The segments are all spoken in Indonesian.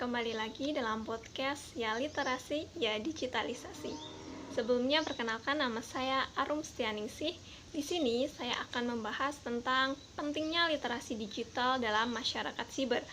kembali lagi dalam podcast Ya Literasi, Ya Digitalisasi. Sebelumnya perkenalkan, nama saya Arum Setianingsih. Di sini saya akan membahas tentang pentingnya literasi digital dalam masyarakat siber.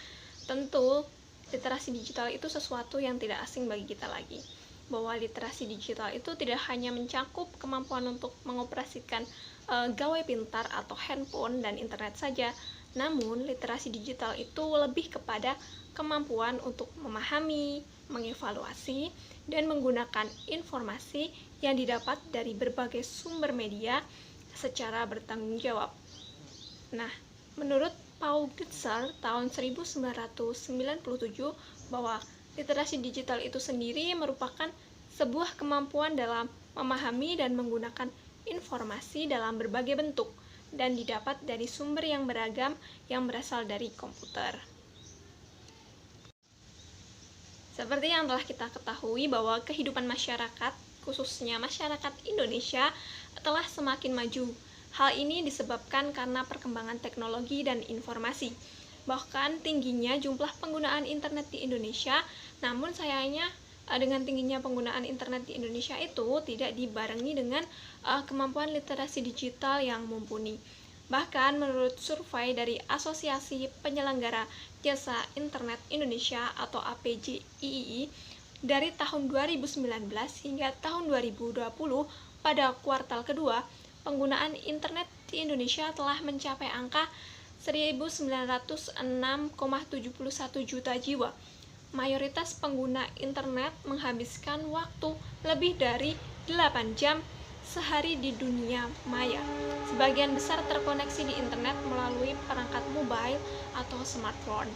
Tentu, literasi digital itu sesuatu yang tidak asing bagi kita lagi. Bahwa literasi digital itu tidak hanya mencakup kemampuan untuk mengoperasikan gawai pintar atau handphone dan internet saja, namun, literasi digital itu lebih kepada kemampuan untuk memahami, mengevaluasi, dan menggunakan informasi yang didapat dari berbagai sumber media secara bertanggung jawab. Nah, menurut Paul Gitzer tahun 1997 bahwa literasi digital itu sendiri merupakan sebuah kemampuan dalam memahami dan menggunakan informasi dalam berbagai bentuk dan didapat dari sumber yang beragam yang berasal dari komputer. Seperti yang telah kita ketahui bahwa kehidupan masyarakat, khususnya masyarakat Indonesia, telah semakin maju. Hal ini disebabkan karena perkembangan teknologi dan informasi. Bahkan tingginya jumlah penggunaan internet di Indonesia, namun sayangnya dengan tingginya penggunaan internet di Indonesia itu tidak dibarengi dengan kemampuan literasi digital yang mumpuni. Bahkan menurut survei dari Asosiasi Penyelenggara Jasa Internet Indonesia atau APJII, dari tahun 2019 hingga tahun 2020 pada kuartal kedua, penggunaan internet di Indonesia telah mencapai angka 1.906,71 juta jiwa. Mayoritas pengguna internet menghabiskan waktu lebih dari 8 jam sehari di dunia maya. Sebagian besar terkoneksi di internet melalui perangkat mobile atau smartphone.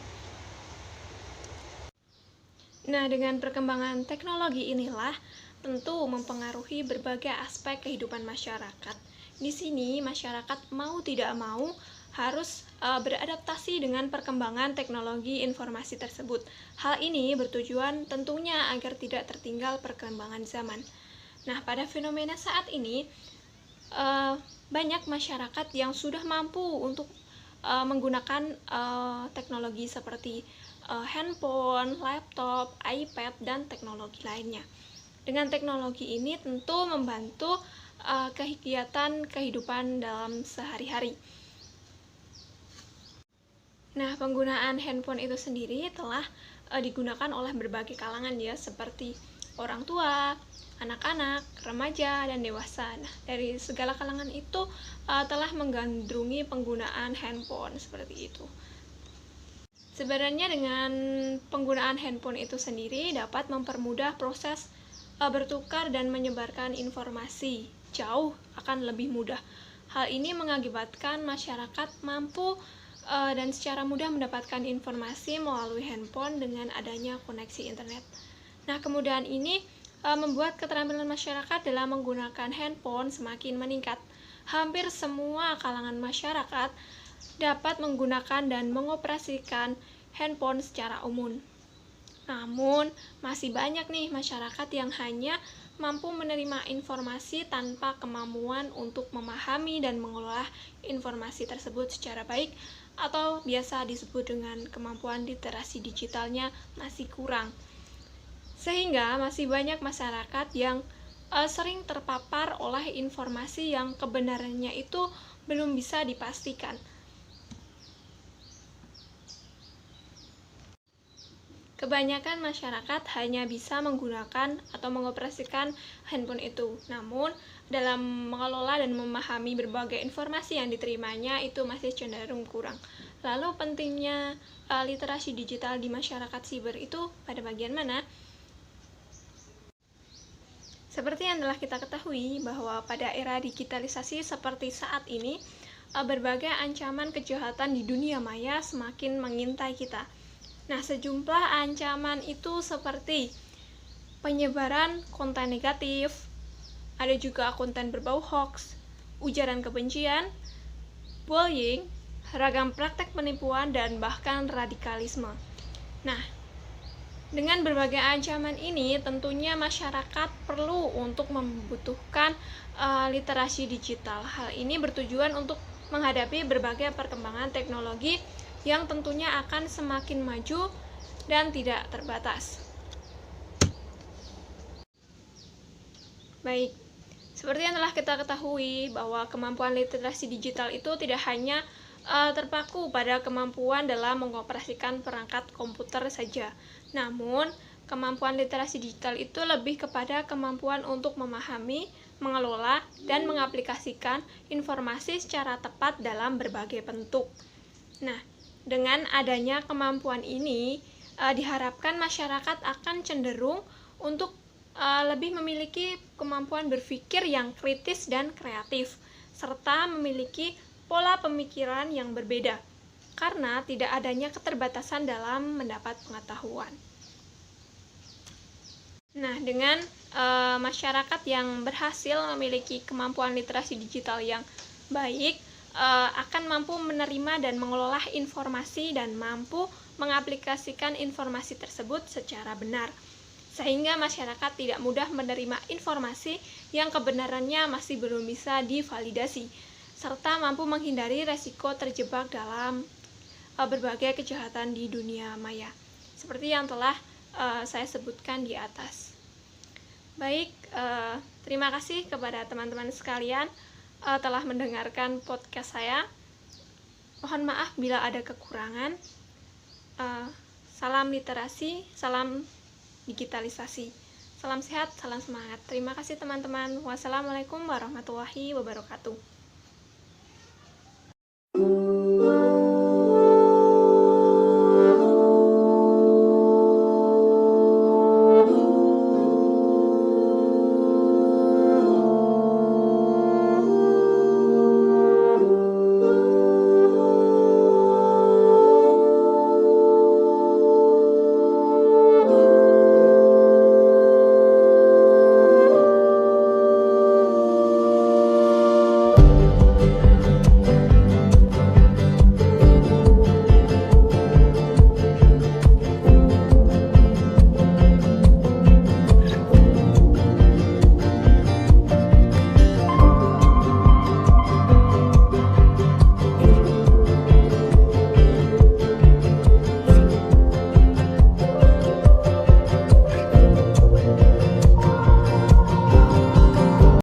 Nah, dengan perkembangan teknologi inilah tentu mempengaruhi berbagai aspek kehidupan masyarakat. Di sini masyarakat mau tidak mau harus beradaptasi dengan perkembangan teknologi informasi tersebut. Hal ini bertujuan tentunya agar tidak tertinggal perkembangan zaman. Nah, pada fenomena saat ini, banyak masyarakat yang sudah mampu untuk menggunakan teknologi seperti handphone, laptop, iPad, dan teknologi lainnya. Dengan teknologi ini tentu membantu kegiatan kehidupan dalam sehari-hari. Nah, penggunaan handphone itu sendiri telah digunakan oleh berbagai kalangan ya, seperti orang tua, anak-anak, remaja, dan dewasa. Nah, dari segala kalangan itu telah menggandrungi penggunaan handphone seperti itu. Sebenarnya dengan penggunaan handphone itu sendiri dapat mempermudah proses bertukar dan menyebarkan informasi jauh akan lebih mudah. Hal ini mengakibatkan masyarakat mampu dan secara mudah mendapatkan informasi melalui handphone dengan adanya koneksi internet. Nah, kemudahan ini membuat keterampilan masyarakat dalam menggunakan handphone semakin meningkat. Hampir semua kalangan masyarakat dapat menggunakan dan mengoperasikan handphone secara umum. Namun, masih banyak nih masyarakat yang hanya mampu menerima informasi tanpa kemampuan untuk memahami dan mengolah informasi tersebut secara baik, atau biasa disebut dengan kemampuan literasi digitalnya masih kurang. Sehingga masih banyak masyarakat yang sering terpapar oleh informasi yang kebenarannya itu belum bisa dipastikan. Kebanyakan masyarakat hanya bisa menggunakan atau mengoperasikan handphone itu. Namun, dalam mengelola dan memahami berbagai informasi yang diterimanya itu masih cenderung kurang. Lalu pentingnya literasi digital di masyarakat siber itu pada bagian mana? Seperti yang telah kita ketahui bahwa pada era digitalisasi seperti saat ini, berbagai ancaman kejahatan di dunia maya semakin mengintai kita. Nah, sejumlah ancaman itu seperti penyebaran konten negatif, ada juga konten berbau hoax, ujaran kebencian, bullying, ragam praktek penipuan, dan bahkan radikalisme. Nah, dengan berbagai ancaman ini, tentunya masyarakat perlu untuk membutuhkan literasi digital. Hal ini bertujuan untuk menghadapi berbagai perkembangan teknologi yang tentunya akan semakin maju dan tidak terbatas. Baik, seperti yang telah kita ketahui bahwa kemampuan literasi digital itu tidak hanya terpaku pada kemampuan dalam mengoperasikan perangkat komputer saja. Namun, kemampuan literasi digital itu lebih kepada kemampuan untuk memahami, mengelola, dan mengaplikasikan informasi secara tepat dalam berbagai bentuk. Nah, dengan adanya kemampuan ini, diharapkan masyarakat akan cenderung untuk lebih memiliki kemampuan berpikir yang kritis dan kreatif, serta memiliki pola pemikiran yang berbeda, karena tidak adanya keterbatasan dalam mendapat pengetahuan. Nah, dengan masyarakat yang berhasil memiliki kemampuan literasi digital yang baik, akan mampu menerima dan mengelola informasi dan mampu mengaplikasikan informasi tersebut secara benar, sehingga masyarakat tidak mudah menerima informasi yang kebenarannya masih belum bisa divalidasi, serta mampu menghindari resiko terjebak dalam berbagai kejahatan di dunia maya, seperti yang telah saya sebutkan di atas. Baik, terima kasih kepada teman-teman sekalian telah mendengarkan podcast saya. Mohon maaf bila ada kekurangan. Salam literasi, salam digitalisasi. Salam sehat, salam semangat. Terima kasih teman-teman. Wassalamualaikum warahmatullahi wabarakatuh.